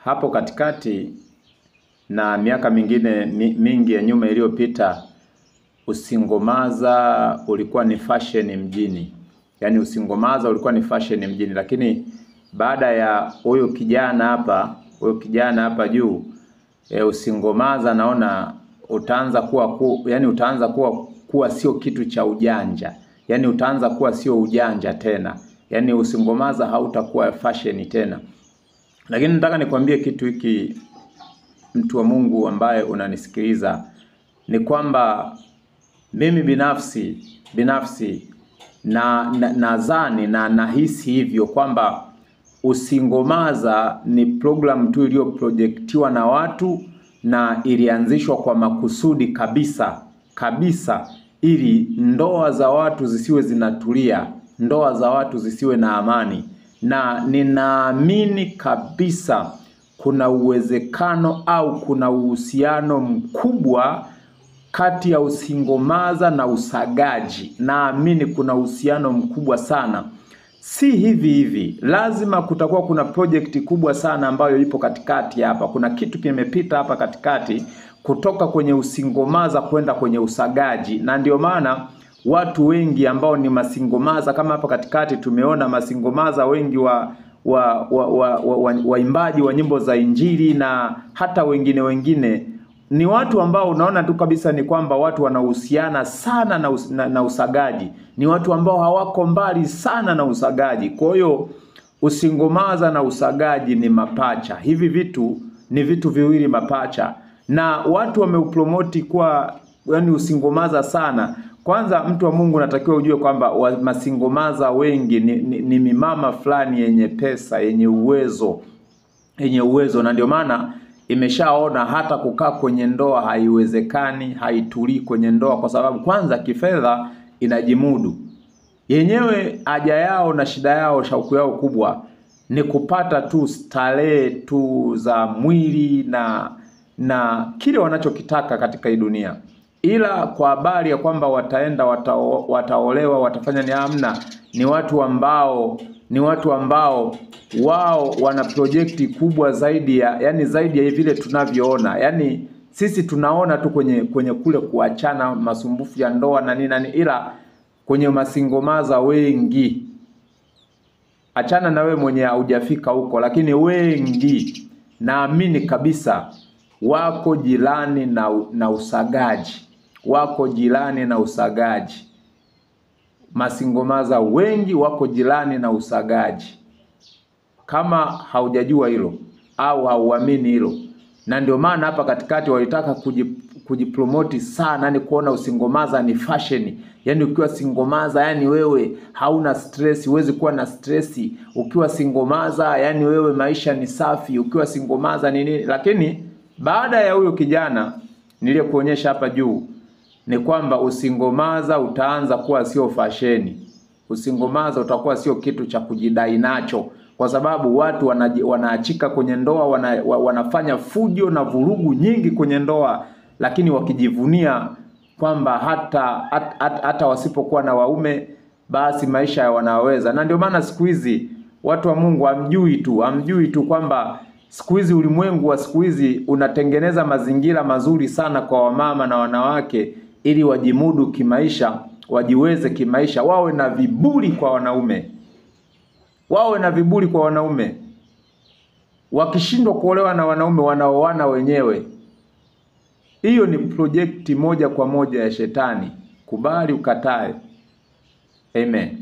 Hapo katikati na miaka mingine mingi ya nyuma iliyopita, usingomaza ulikuwa ni fashion mjini. Yaani usingomaza ulikuwa ni fashion mjini, lakini baada ya huyo kijana hapa juu, usingomaza naona utaanza kuwa sio kitu cha ujanja. Yaani utaanza kuwa sio ujanja tena. Yaani usingomaza hautakuwa fashion tena. Lakini nataka nikwambie kitu hiki, mtu wa Mungu ambaye unanisikiliza, ni kwamba mimi binafsi nadhani na nahisi hivyo kwamba usingomaza ni program tu iliyoprojektiwa na watu na ilianzishwa kwa makusudi kabisa ili ndoa za watu zisiwe zinatulia, ndoa za watu zisiwe na amani. Na ninaamini kabisa kuna uwezekano au kuna uhusiano mkubwa kati ya usingomaza na usagaji. Naamini kuna uhusiano mkubwa sana. Si hivi. Lazima kutakuwa kuna project kubwa sana ambayo ipo katikati hapa. Kuna kitu kimepita hapa katikati kutoka kwenye usingomaza kwenda kwenye usagaji. Na ndio maana watu wengi ambao ni masingomaza, kama hapa katikati tumeona masingomaza wengi waimbaji wa nyimbo za Injili na hata wengine ni watu ambao unaona tu kabisa ni kwamba watu wanahusiana sana na usagaji. Ni watu ambao hawako mbali sana na usagaji. Kwa hiyo usingomaza na usagaji ni mapacha. Hivi vitu ni vitu viwili mapacha. Na watu wameupromoti kwa yani usingomaza sana. Kwanza mtu wa Mungu natakiwa ujue kwamba masingomaza wengi ni mimama fulani yenye pesa, yenye uwezo, na ndio maana imeshaona hata kukaa kwenye ndoa haiwezekani, haitulii kwenye ndoa kwa sababu kwanza kifedha inajimudu. Yenyewe haja yao na shida yao, shauku yao kubwa ni kupata tu starehe tu za mwili na kile wanachokitaka katika hii dunia. Ila kwa habari ya kwamba wataenda wataolewa watafanya ni hamna. Ni watu ambao wao wana projekti kubwa zaidi ya vile tunavyoona. Yani sisi tunaona tu kwenye kule kuachana, masumbufu ya ndoa na nini, ila kwenye masingomaza wengi, achana na we mwenye hujafika huko, lakini wengi naamini kabisa wako jirani na usagaji. Wako jirani na usagaji. Masingomaza wengi wako jirani na usagaji. Kama haujajua hilo au hauamini hilo, na ndio maana hapa katikati walitaka kujipromoti sana, ni kuona usingomaza ni fashion. Yaani ukiwa singomaza yani wewe hauna stress, huwezi kuwa na stress. Ukiwa singomaza yani wewe maisha ni safi, ukiwa singomaza ni nini. Lakini baada ya huyo kijana niliyekuonyesha hapa juu, ni kwamba usingomaza utaanza kuwa sio fashion. Usingomaza utakuwa sio kitu cha kujidai nacho, kwa sababu watu wanaachika kwenye ndoa, wanafanya fujo na vurugu nyingi kwenye ndoa, lakini wakijivunia kwamba hata wasipokuwa na waume basi maisha wanaweza. Na ndio maana siku hizi watu wa Mungu hamjui tu kwamba siku hizi ulimwengu wa siku hizi unatengeneza mazingira mazuri sana kwa wamama na wanawake ili wajimudu kimaisha, wajiweze kimaisha, wawe na viburi kwa wanaume. Wakishindwa kuolewa na wanaume wanaoana wenyewe. Hiyo ni projekti moja kwa moja ya shetani. Kubali ukatae. Amen.